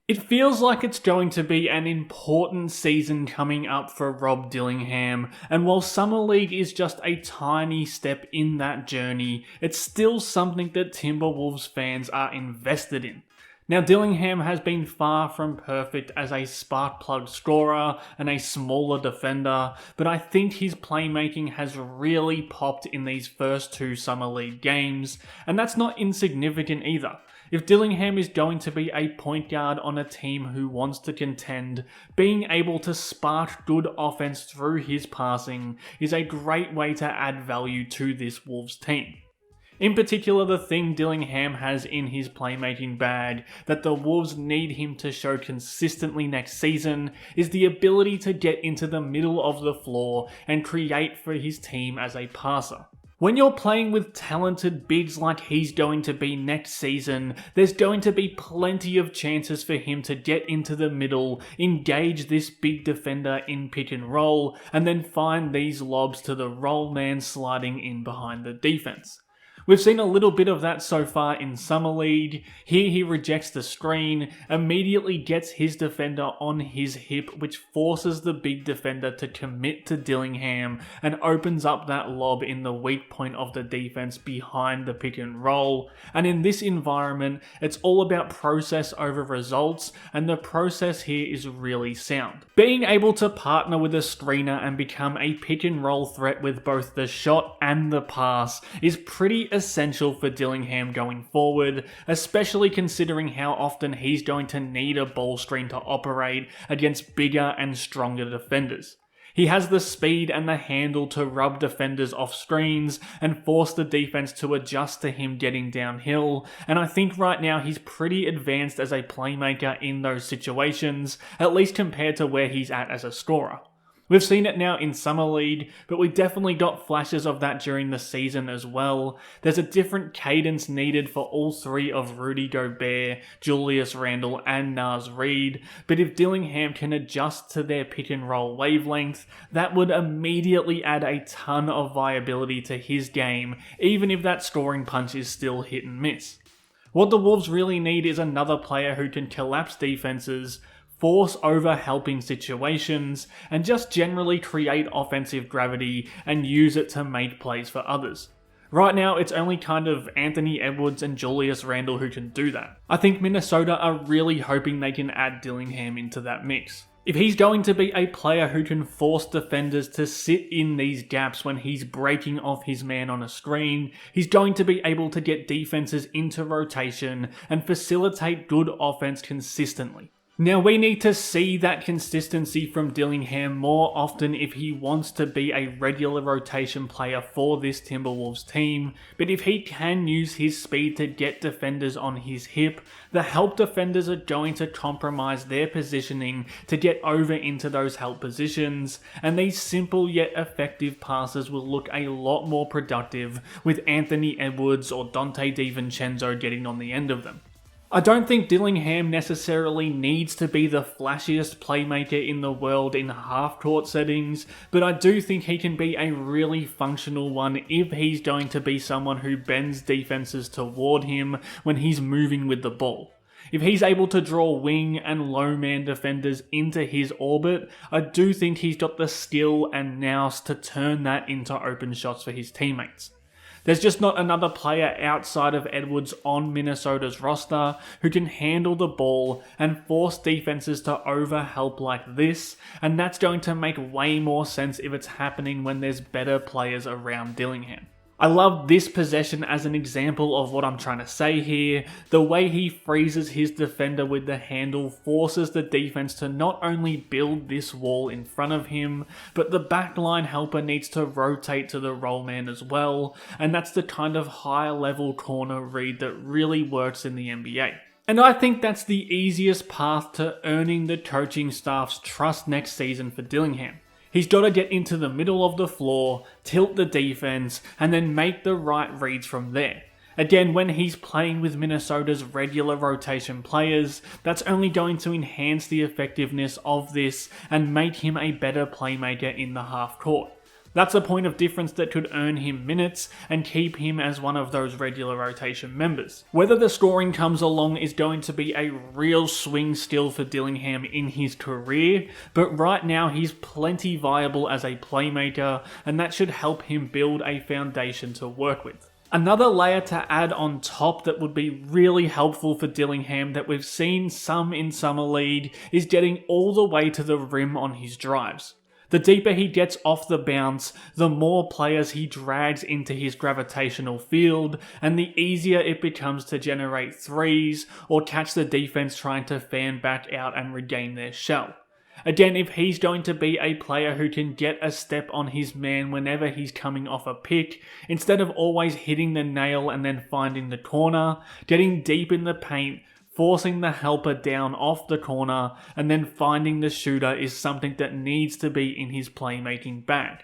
It feels like it's going to be an important season coming up for Rob Dillingham, and while Summer League is just a tiny step in that journey, it's still something that Timberwolves fans are invested in. Now, Dillingham has been far from perfect as a spark plug scorer and a smaller defender, but I think his playmaking has really popped in these first two Summer League games, and that's not insignificant either. If Dillingham is going to be a point guard on a team who wants to contend, being able to spark good offense through his passing is a great way to add value to this Wolves team. In particular, the thing Dillingham has in his playmaking bag that the Wolves need him to show consistently next season is the ability to get into the middle of the floor and create for his team as a passer. When you're playing with talented bigs like he's going to be next season, there's going to be plenty of chances for him to get into the middle, engage this big defender in pick and roll, and then find these lobs to the roll man sliding in behind the defense. We've seen a little bit of that so far in Summer League. Here he rejects the screen, immediately gets his defender on his hip, which forces the big defender to commit to Dillingham and opens up that lob in the weak point of the defense behind the pick and roll. And in this environment, it's all about process over results, and the process here is really sound. Being able to partner with a screener and become a pick and roll threat with both the shot and the pass is pretty essential for Dillingham going forward, especially considering how often he's going to need a ball screen to operate against bigger and stronger defenders. He has the speed and the handle to rub defenders off screens and force the defense to adjust to him getting downhill, and I think right now he's pretty advanced as a playmaker in those situations, at least compared to where he's at as a scorer. We've seen it now in Summer League, but we definitely got flashes of that during the season as well. There's a different cadence needed for all three of Rudy Gobert, Julius Randle, and Naz Reid, but if Dillingham can adjust to their pick and roll wavelength, that would immediately add a ton of viability to his game, even if that scoring punch is still hit and miss. What the Wolves really need is another player who can collapse defenses, force over helping situations, and just generally create offensive gravity and use it to make plays for others. Right now, it's only kind of Anthony Edwards and Julius Randle who can do that. I think Minnesota are really hoping they can add Dillingham into that mix. If he's going to be a player who can force defenders to sit in these gaps when he's breaking off his man on a screen, he's going to be able to get defenses into rotation and facilitate good offense consistently. Now, we need to see that consistency from Dillingham more often if he wants to be a regular rotation player for this Timberwolves team, but if he can use his speed to get defenders on his hip, the help defenders are going to compromise their positioning to get over into those help positions, and these simple yet effective passes will look a lot more productive with Anthony Edwards or Dante DiVincenzo getting on the end of them. I don't think Dillingham necessarily needs to be the flashiest playmaker in the world in half-court settings, but I do think he can be a really functional one if he's going to be someone who bends defenses toward him when he's moving with the ball. If he's able to draw wing and low man defenders into his orbit, I do think he's got the skill and nous to turn that into open shots for his teammates. There's just not another player outside of Edwards on Minnesota's roster who can handle the ball and force defenses to overhelp like this, and that's going to make way more sense if it's happening when there's better players around Dillingham. I love this possession as an example of what I'm trying to say here. The way he freezes his defender with the handle forces the defense to not only build this wall in front of him, but the backline helper needs to rotate to the roll man as well, and that's the kind of high level corner read that really works in the NBA. And I think that's the easiest path to earning the coaching staff's trust next season for Dillingham. He's got to get into the middle of the floor, tilt the defense, and then make the right reads from there. Again, when he's playing with Minnesota's regular rotation players, that's only going to enhance the effectiveness of this and make him a better playmaker in the half court. That's a point of difference that could earn him minutes and keep him as one of those regular rotation members. Whether the scoring comes along is going to be a real swing still for Dillingham in his career, but right now he's plenty viable as a playmaker, and that should help him build a foundation to work with. Another layer to add on top that would be really helpful for Dillingham that we've seen some in Summer League is getting all the way to the rim on his drives. The deeper he gets off the bounce, the more players he drags into his gravitational field, and the easier it becomes to generate threes or catch the defense trying to fan back out and regain their shell. Again, if he's going to be a player who can get a step on his man whenever he's coming off a pick, instead of always hitting the nail and then finding the corner, getting deep in the paint, forcing the helper down off the corner, and then finding the shooter is something that needs to be in his playmaking bag.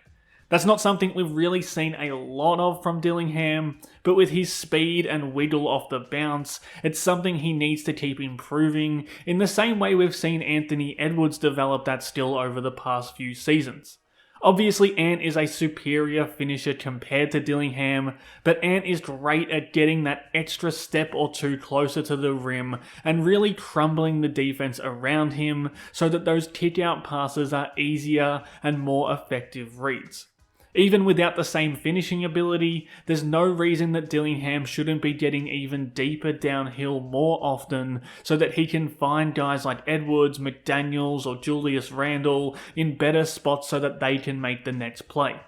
That's not something we've really seen a lot of from Dillingham, but with his speed and wiggle off the bounce, it's something he needs to keep improving in the same way we've seen Anthony Edwards develop that skill over the past few seasons. Obviously, Ant is a superior finisher compared to Dillingham, but Ant is great at getting that extra step or two closer to the rim and really crumbling the defense around him so that those kick-out passes are easier and more effective reads. Even without the same finishing ability, there's no reason that Dillingham shouldn't be getting even deeper downhill more often so that he can find guys like Edwards, McDaniels, or Julius Randle in better spots so that they can make the next play.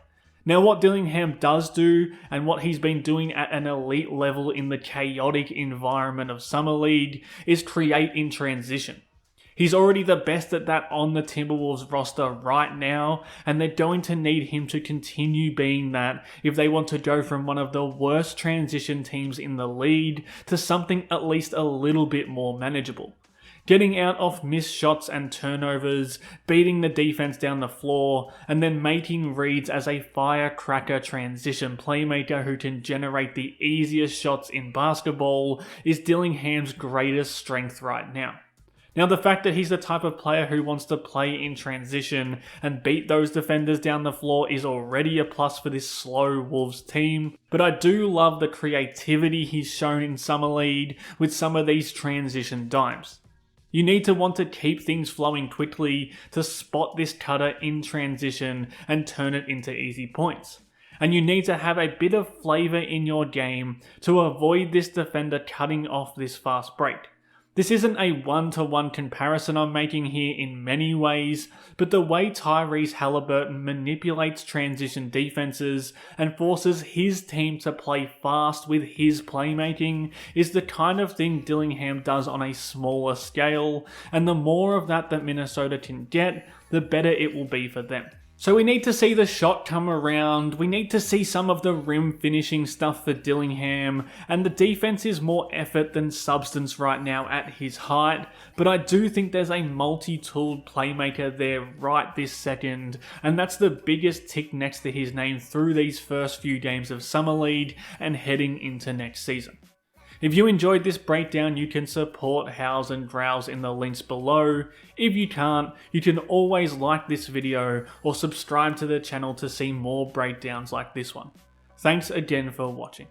Now, what Dillingham does do, and what he's been doing at an elite level in the chaotic environment of Summer League, is create in transition. He's already the best at that on the Timberwolves roster right now, and they're going to need him to continue being that if they want to go from one of the worst transition teams in the league to something at least a little bit more manageable. Getting out off missed shots and turnovers, beating the defense down the floor, and then making reads as a firecracker transition playmaker who can generate the easiest shots in basketball is Dillingham's greatest strength right now. Now, the fact that he's the type of player who wants to play in transition and beat those defenders down the floor is already a plus for this slow Wolves team, but I do love the creativity he's shown in Summer League with some of these transition dimes. You need to want to keep things flowing quickly to spot this cutter in transition and turn it into easy points. And you need to have a bit of flavour in your game to avoid this defender cutting off this fast break. This isn't a one-to-one comparison I'm making here in many ways, but the way Tyrese Halliburton manipulates transition defenses and forces his team to play fast with his playmaking is the kind of thing Dillingham does on a smaller scale, and the more of that Minnesota can get, the better it will be for them. So we need to see the shot come around, we need to see some of the rim finishing stuff for Dillingham, and the defense is more effort than substance right now at his height, but I do think there's a multi-tooled playmaker there right this second, and that's the biggest tick next to his name through these first few games of Summer League and heading into next season. If you enjoyed this breakdown, you can support Howls and Growls in the links below. If you can't, you can always like this video or subscribe to the channel to see more breakdowns like this one. Thanks again for watching.